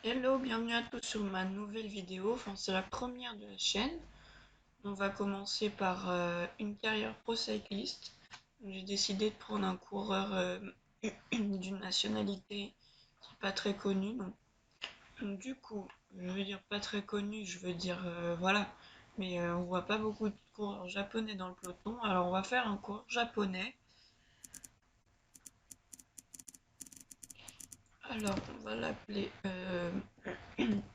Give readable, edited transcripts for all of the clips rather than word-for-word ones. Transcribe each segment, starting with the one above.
Hello, bienvenue à tous sur ma nouvelle vidéo. Enfin, c'est la première de la chaîne. On va commencer par une carrière pro cycliste. J'ai décidé de prendre un coureur d'une nationalité qui n'est pas très connue. Donc, du coup, je veux dire pas très connu, je veux dire voilà. Mais on voit pas beaucoup de coureurs japonais dans le peloton. Alors, on va faire un coureur japonais. Alors, on va l'appeler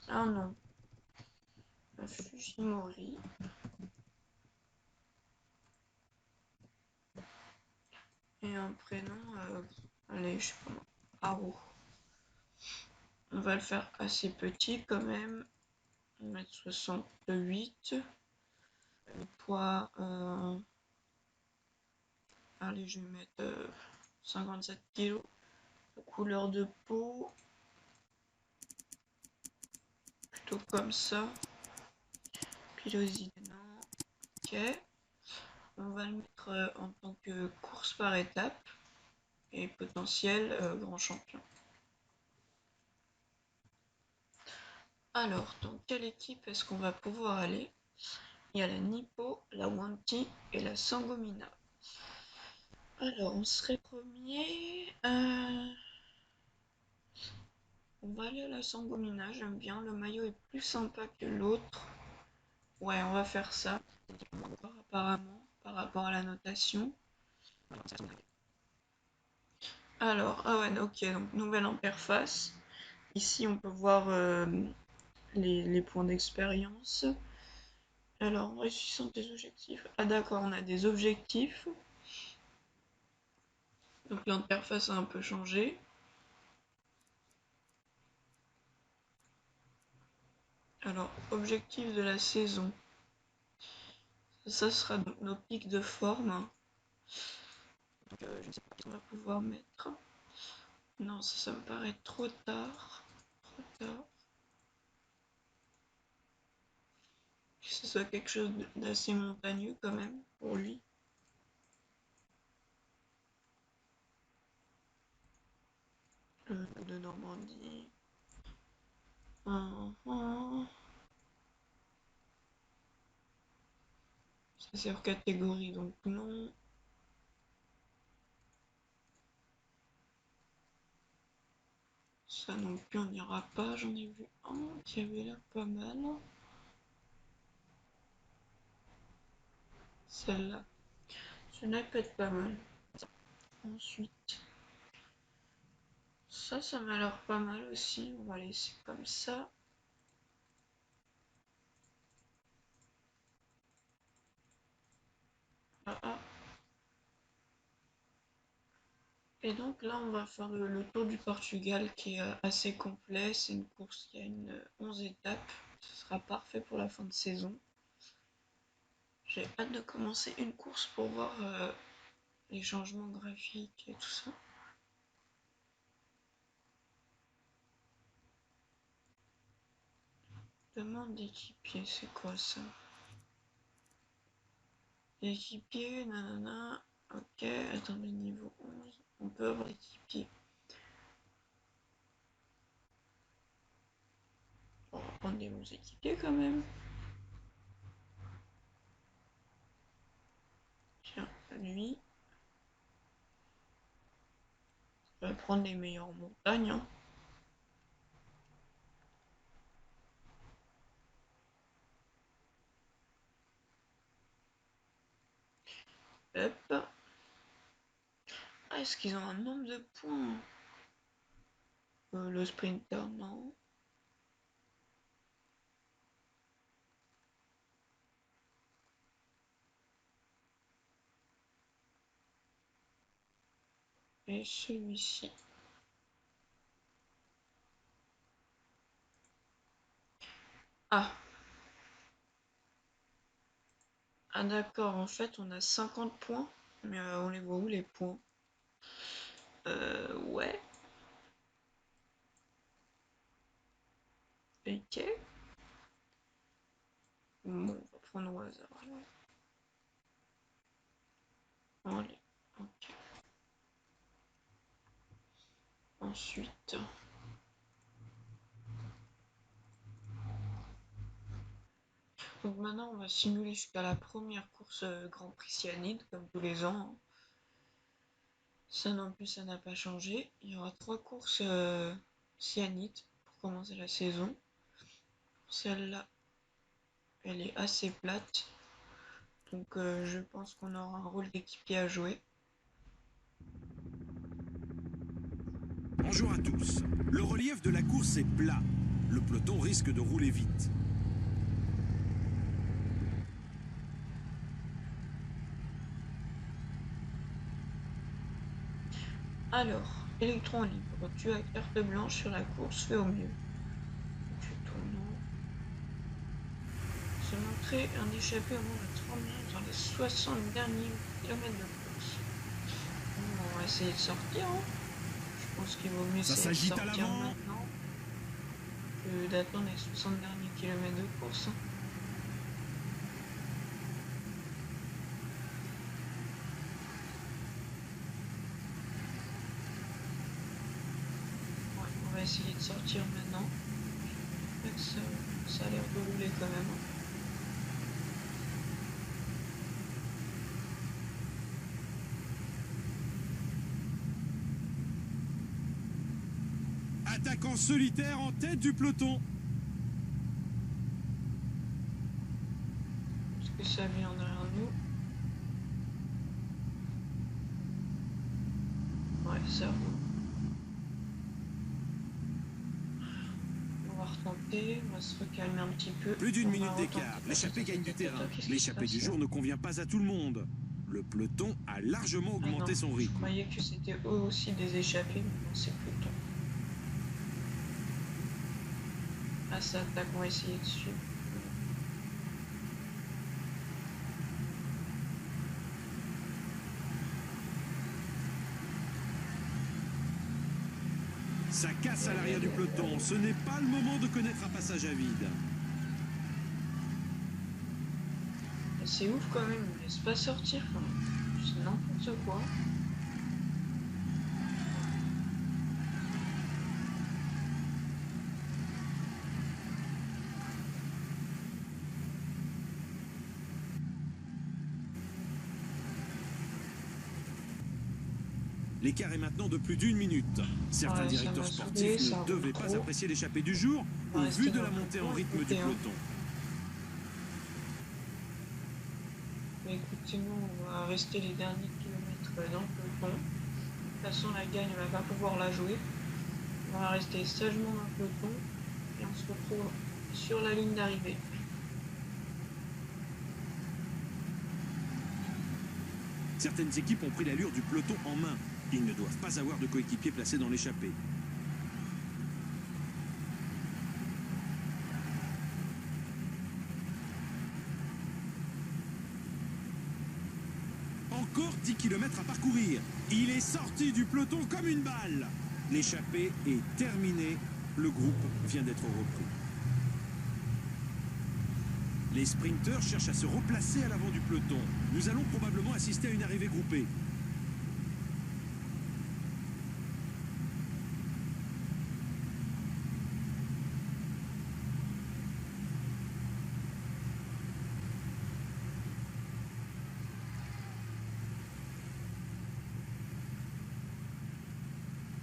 un nom, Fujimori. Et un prénom, allez, je sais pas moi, Haru. On va le faire assez petit quand même. 1m68. Le poids, allez, je vais mettre 57 kg. Couleur de peau, plutôt comme ça. Pilosité, non. Ok. On va le mettre en tant que course par étape et potentiel grand champion. Alors, dans quelle équipe est-ce qu'on va pouvoir aller? Il y a la Nippo, la Wanty et la Sangomina. Alors, on serait premier. On va aller à la Sangomina, j'aime bien. Le maillot est plus sympa que l'autre. Ouais, on va faire ça. Apparemment, par rapport à la notation. Alors, ah ouais, ok, donc nouvelle interface. Ici, on peut voir les points d'expérience. Alors, en réussissant des objectifs. Ah d'accord, on a des objectifs. Donc l'interface a un peu changé. Alors, objectif de la saison. Ça sera donc nos pics de forme. Je ne sais pas ce qu'on va pouvoir mettre. Non, ça me paraît trop tard. Trop tard. Que ce soit quelque chose d'assez montagneux quand même pour lui. De Normandie. Ça c'est hors catégorie, donc non. Ça non plus, on n'ira pas. J'en ai vu un qui avait l'air pas mal. Celle-là. Celle-là peut être pas mal. Ensuite, ça m'a l'air pas mal aussi. On va laisser comme ça. Ah, ah. Et donc là, on va faire le tour du Portugal qui est assez complet. C'est une course qui a 11 étapes. Ce sera parfait pour la fin de saison. J'ai hâte de commencer une course pour voir les changements graphiques et tout ça. Demande d'équipier, c'est quoi ça? Équipier, nanana. Ok, attendez, niveau 11. On peut avoir équipier. On va prendre des bons équipiers quand même. Tiens, lui. On va prendre les meilleures montagnes. Hein. Hop. Ah, est-ce qu'ils ont un nombre de points? Le sprinter, non. Et celui-ci. Ah. Ah d'accord, en fait on a 50 points. Mais on les voit où les points? Ouais. Ok. Bon, on va prendre au hasard. Allez. Ok. Ensuite. Donc maintenant, on va simuler jusqu'à la première course Grand Prix Cyanide, comme tous les ans. Ça non plus, ça n'a pas changé. Il y aura 3 courses Cyanide pour commencer la saison. Celle-là, elle est assez plate. Donc je pense qu'on aura un rôle d'équipier à jouer. Bonjour à tous. Le relief de la course est plat. Le peloton risque de rouler vite. Alors, électron libre, tu as carte blanche sur la course, fais au mieux. Tu tournes. Se montrer un échappé au moins de 30 minutes dans les 60 derniers kilomètres de course. Bon, on va essayer de sortir. Hein. Je pense qu'il vaut mieux essayer de sortir maintenant que d'attendre les 60 derniers kilomètres de course. Hein. Ouais, on va essayer de sortir maintenant. Ça a l'air de rouler quand même. Hein. Attaquant solitaire en tête du peloton. Est-ce que ça vient derrière nous? Ouais, ça roule. On va retenter, on va se recalmer un petit peu. Plus d'une minute d'écart. L'échappée gagne du terrain. L'échappée du jour ne convient pas à tout le monde. Le peloton a largement augmenté son rythme. Je croyais que c'était eux aussi des échappés, mais non, c'est peloton. Ah, ça attaque, on va essayer dessus. Ça casse à l'arrière du peloton. Ce n'est pas le moment de connaître un passage à vide. C'est ouf quand même, il ne laisse pas sortir quand même. C'est n'importe quoi. L'écart est maintenant de plus d'une minute. Certains directeurs sportifs ne devaient pas apprécier l'échappée du jour au vu de la montée en rythme du peloton. Mais écoutez, nous, on va rester les derniers kilomètres dans le peloton. De toute façon, la gagne, on va pas pouvoir la jouer. On va rester sagement dans le peloton et on se retrouve sur la ligne d'arrivée. Certaines équipes ont pris l'allure du peloton en main. Ils ne doivent pas avoir de coéquipiers placés dans l'échappée. Encore 10 km à parcourir. Il est sorti du peloton comme une balle. L'échappée est terminée. Le groupe vient d'être repris. Les sprinteurs cherchent à se replacer à l'avant du peloton. Nous allons probablement assister à une arrivée groupée.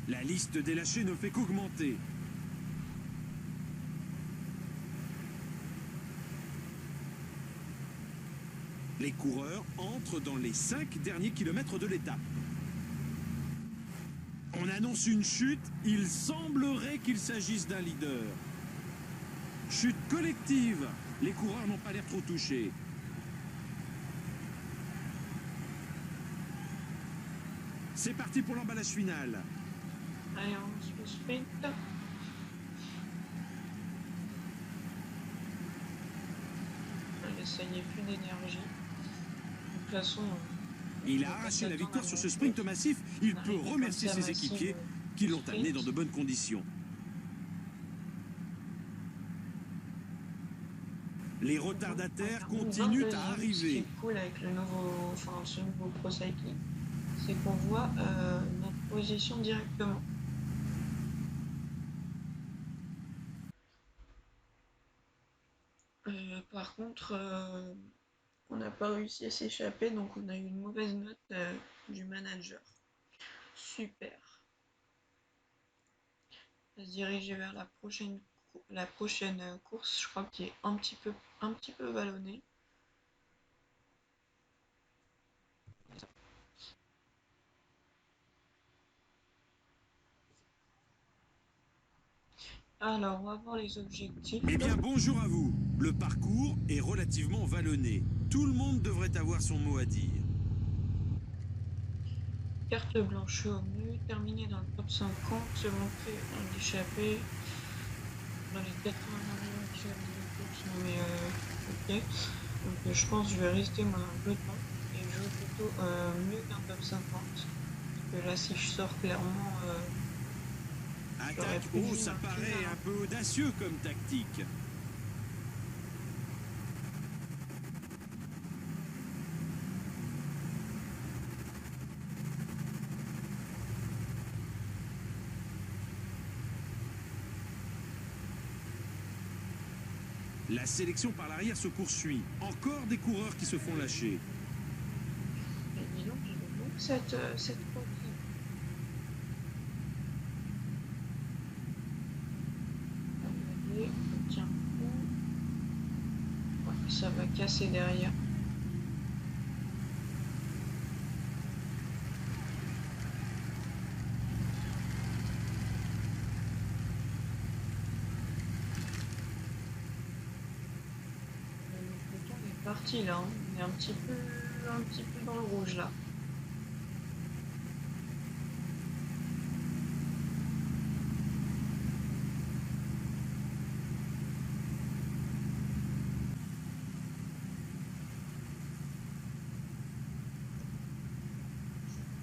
La liste des lâchés ne fait qu'augmenter. Les coureurs entrent dans les 5 derniers kilomètres de l'étape. On annonce une chute, il semblerait qu'il s'agisse d'un leader. Chute collective, les coureurs n'ont pas l'air trop touchés. C'est parti pour l'emballage final. Allez, on se sprint. Allez, ça y est, plus d'énergie. De toute façon... Il a arraché la victoire sur ce sprint massif. Il peut remercier ses équipiers qui l'ont amené dans de bonnes conditions. Les retardataires continuent à arriver. Ce qui est cool avec le nouveau, ce nouveau Pro Cycling, c'est qu'on voit notre position directement. Par contre, on n'a pas réussi à s'échapper, donc on a eu une mauvaise note du manager. Super. On va se diriger vers la prochaine course, je crois, qui est un petit peu vallonnée. Alors, on va voir les objectifs. Eh bien, bonjour à vous. Le parcours est relativement vallonné. Tout le monde devrait avoir son mot à dire. Carte blanche au mieux, terminé dans le top 50, se montrer un échappé dans les 80 minutes de course. Non mais ok. Donc je pense que je vais rester moi dans le peloton et jouer plutôt mieux qu'un top 50. Parce que là, si je sors clairement, j'aurais Attaque, plus de oh, vie ça dans le paraît final. un peu audacieux comme tactique. La sélection par l'arrière se poursuit. Encore des coureurs qui se font lâcher. Mais dis donc, il est longue cette course. Allez, on tient le coup. Ouais, ça va casser derrière. Le peloton est parti là, hein. On est un petit peu dans le rouge là.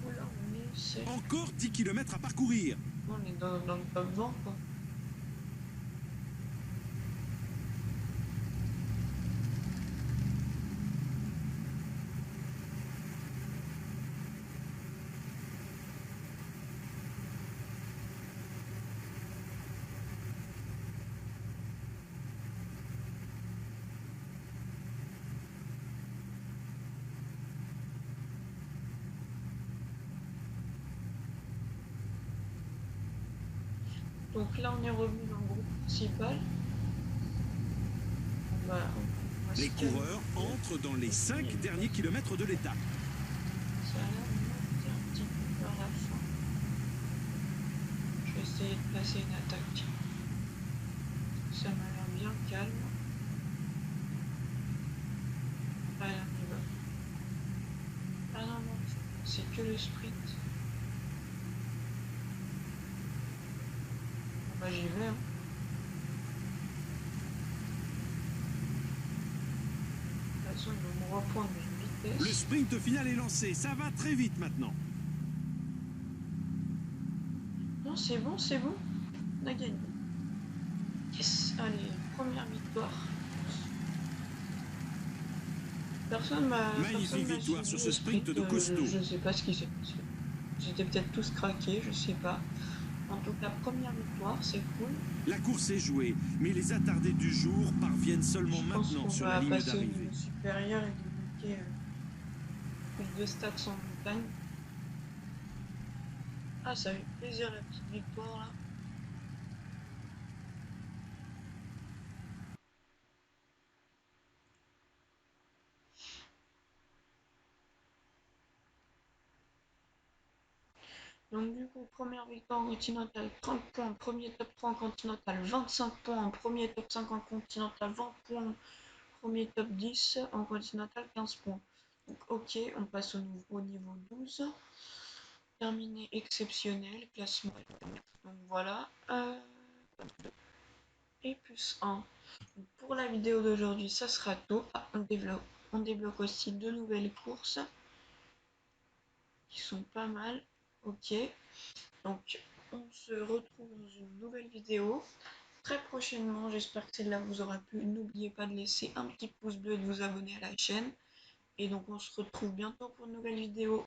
Oula, Encore 10 km à parcourir. on est dans le top 20 quoi. Donc là, on est revenu dans le groupe principal. On va Les se calmer coureurs un peu. entrent dans les 5 derniers kilomètres de l'étape. Ça a l'air de monter un petit peu vers la fin. Je vais essayer de placer une attaque. Ça m'a l'air bien calme. Allez, on y va. Ah non, non, c'est que le sprint. Bon, bah j'y vais, hein. De toute façon, ils vont me reprendre une Le vitesse. sprint final est lancé. Ça va très vite maintenant. Non, c'est bon, c'est bon. On a gagné. Yes, allez, première victoire. Personne m'a Magnifique victoire suivi sur au ce sprint de costaud. je sais pas ce qui s'est passé. J'étais peut-être tous craqués, je sais pas. En tout cas, première victoire, c'est cool. La course est jouée, mais les attardés du jour parviennent seulement Je pense maintenant qu'on sur la va ligne passer au d'arrivée. niveau supérieur et débloquer plus de stats en montagne. Ah, ça fait plaisir la petite victoire là. Donc du coup, première victoire en continental, 30 points, premier top 3 en continental, 25 points en premier top 5 en continental, 20 points, premier top 10 en continental, 15 points. Donc ok, on passe au niveau 12. Terminé exceptionnel, classement. Donc voilà. Et plus 1. Donc pour la vidéo d'aujourd'hui, ça sera tout. Ah, on débloque aussi deux nouvelles courses qui sont pas mal. Ok. Donc on se retrouve dans une nouvelle vidéo très prochainement. J'espère que celle-là vous aura plu. N'oubliez pas de laisser un petit pouce bleu et de vous abonner à la chaîne. Et donc on se retrouve bientôt pour une nouvelle vidéo.